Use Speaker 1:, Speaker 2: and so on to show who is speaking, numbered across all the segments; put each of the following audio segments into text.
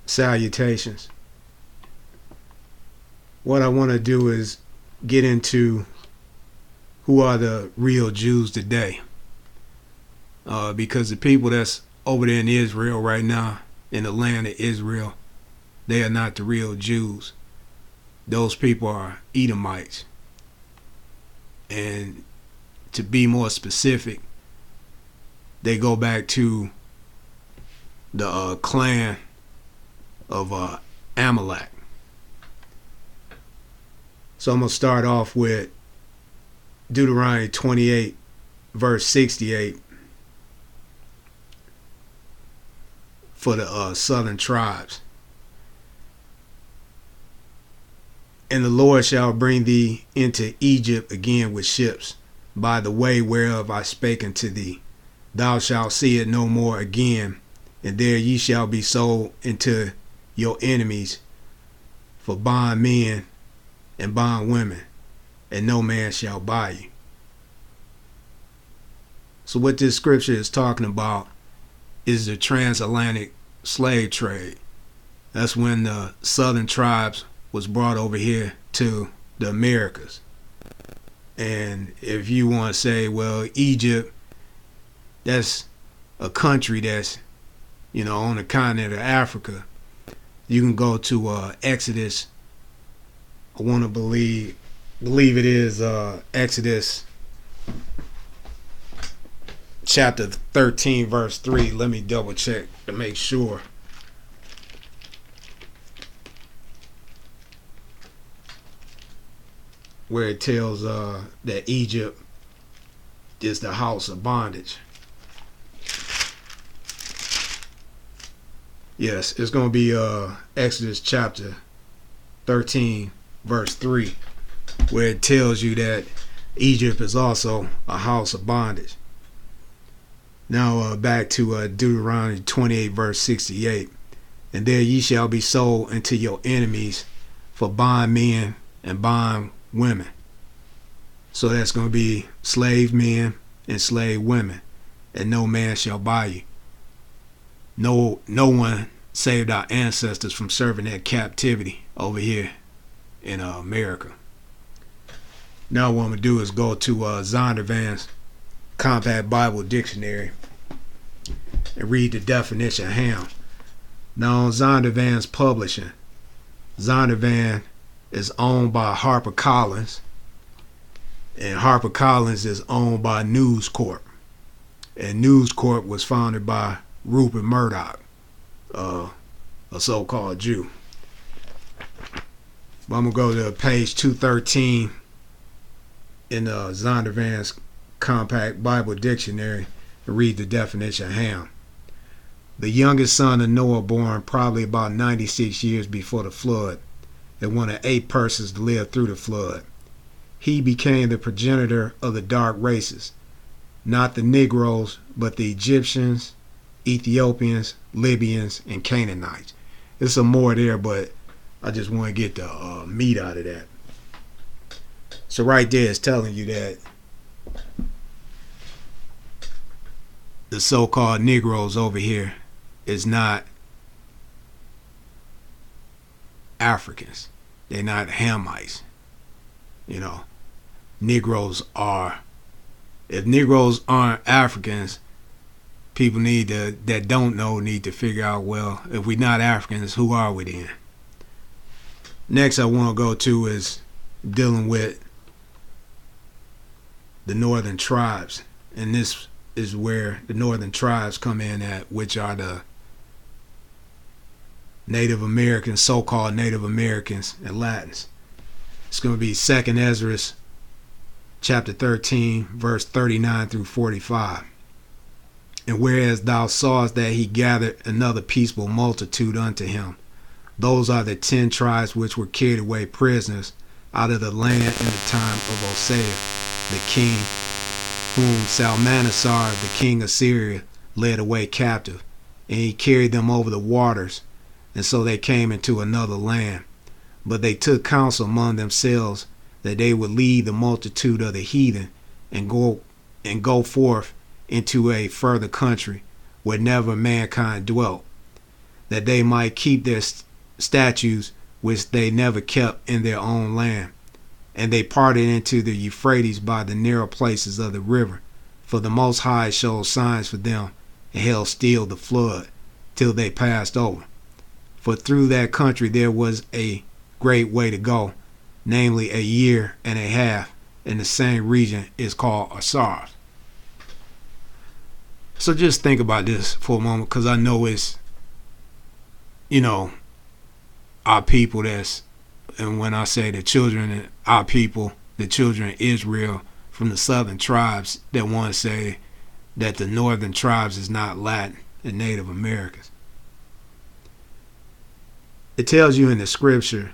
Speaker 1: Salutations. What I want to do is get into who are the real Jews today. Because the people that's over there in Israel right now, in the land of Israel, they are not the real Jews. Those people are Edomites. And to be more specific, they go back to the clan of Amalek. So I'm going to start off with Deuteronomy 28, verse 68 for the southern tribes. And the Lord shall bring thee into Egypt again with ships, by the way whereof I spake unto thee. Thou shalt see it no more again, and there ye shall be sold into your enemies for bondmen and bondwomen, and no man shall buy you. So what this scripture is talking about is the transatlantic slave trade. That's when the southern tribes was brought over here to the Americas. And if you want to say, well, Egypt, that's a country that's, on the continent of Africa, you can go to Exodus. I want to believe it is Exodus chapter 13, verse 3. Let me double check to make sure. Where it tells that Egypt is the house of bondage. Yes, it's going to be Exodus chapter 13, verse 3, where it tells you that Egypt is also a house of bondage. Now back to Deuteronomy 28, verse 68. And there ye shall be sold unto your enemies for bondmen and bondwomen. So that's going to be slave men and slave women, and no man shall buy you. No one saved our ancestors from serving that captivity over here in America. Now what I'm going to do is go to Zondervan's Compact Bible Dictionary and read the definition of ham. Now on Zondervan's publishing, Zondervan is owned by HarperCollins, and HarperCollins is owned by News Corp. And News Corp was founded by Rupert Murdoch, a so-called Jew. But I'm going to go to page 213 in Zondervan's Compact Bible Dictionary and read the definition of Ham. The youngest son of Noah, born probably about 96 years before the flood, and one of 8 persons to live through the flood. He became the progenitor of the dark races, not the Negroes, but the Egyptians, Ethiopians, Libyans, and Canaanites. There's some more there, but I just want to get the meat out of that. So right there it's telling you that the so-called Negroes over here is not Africans. They're not Hamites. Negroes are. If Negroes aren't Africans, people that don't know need to figure out, well, if we're not Africans, who are we then? Next I want to go to is dealing with the northern tribes. And this is where the northern tribes come in at, which are the Native Americans, so-called Native Americans and Latins. It's going to be 2nd Ezra chapter 13, verse 39 through 45. And whereas thou sawest that he gathered another peaceable multitude unto him, those are the 10 tribes which were carried away prisoners out of the land in the time of Hosea, the king, whom Salmanasar, the king of Syria, led away captive, and he carried them over the waters, and so they came into another land. But they took counsel among themselves that they would lead the multitude of the heathen and go forth into a further country where never mankind dwelt, that they might keep their statutes which they never kept in their own land. And they parted into the Euphrates by the narrow places of the river. For the Most High showed signs for them, and held still the flood, till they passed over. For through that country there was a great way to go, namely a year and a half, and the same region is called Asar. So just think about this for a moment, because I know it's, our people and when I say the children, our people, the children of Israel from the southern tribes that want to say that the northern tribes is not Latin and Native Americans. It tells you in the scripture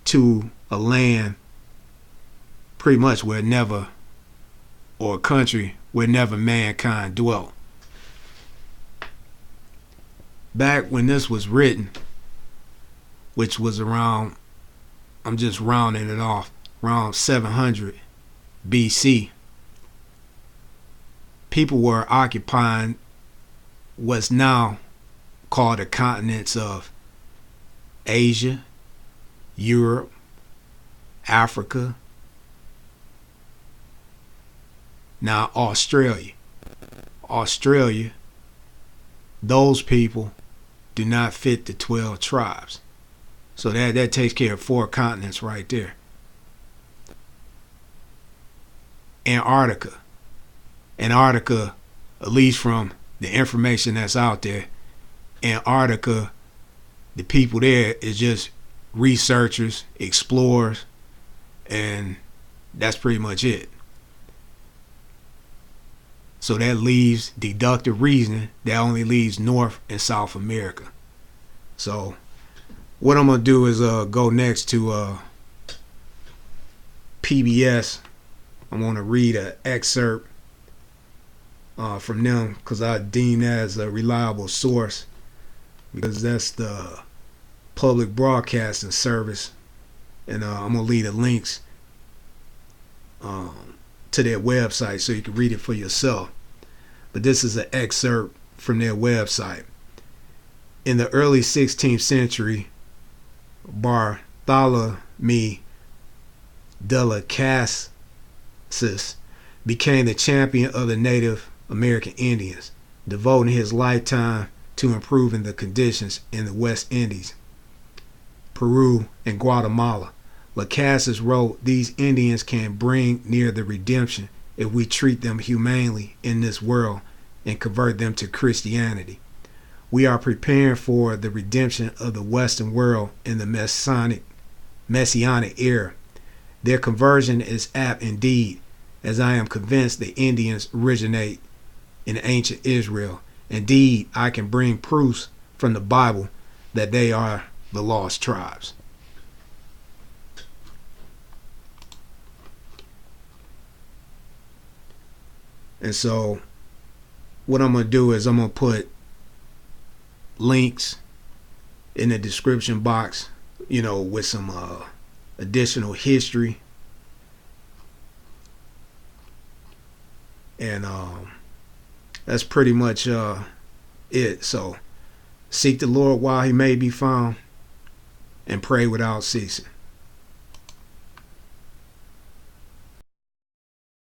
Speaker 1: to a land pretty much where never, or a country where never mankind dwelt. Back when this was written, which was around, I'm just rounding it off, around 700 BC, people were occupying what's now called the continents of Asia, Europe, Africa, now Australia. Australia, those people do not fit the 12 tribes. So that takes care of 4 continents right there. Antarctica, at least from the information that's out there, Antarctica, the people there is just researchers, explorers, and that's pretty much it. So that leaves deductive reasoning, that only leaves North and South America. So what I'm going to do is go next to PBS. I want to read an excerpt from them because I deem that as a reliable source, because that's the public broadcasting service, and I'm going to leave the links to their website so you can read it for yourself. But this is an excerpt from their website. In the early 16th century, Bartholomew de las Casas became the champion of the Native American Indians, devoting his lifetime to improving the conditions in the West Indies, Peru, and Guatemala. Las Casas wrote, "These Indians can bring near the redemption if we treat them humanely in this world and convert them to Christianity. We are preparing for the redemption of the Western world in the Messianic era. Their conversion is apt indeed, as I am convinced the Indians originate in ancient Israel. Indeed, I can bring proofs from the Bible that they are the lost tribes." And so what I'm going to do is I'm going to put links in the description box, with some additional history. And that's pretty much it. So seek the Lord while he may be found, and pray without ceasing.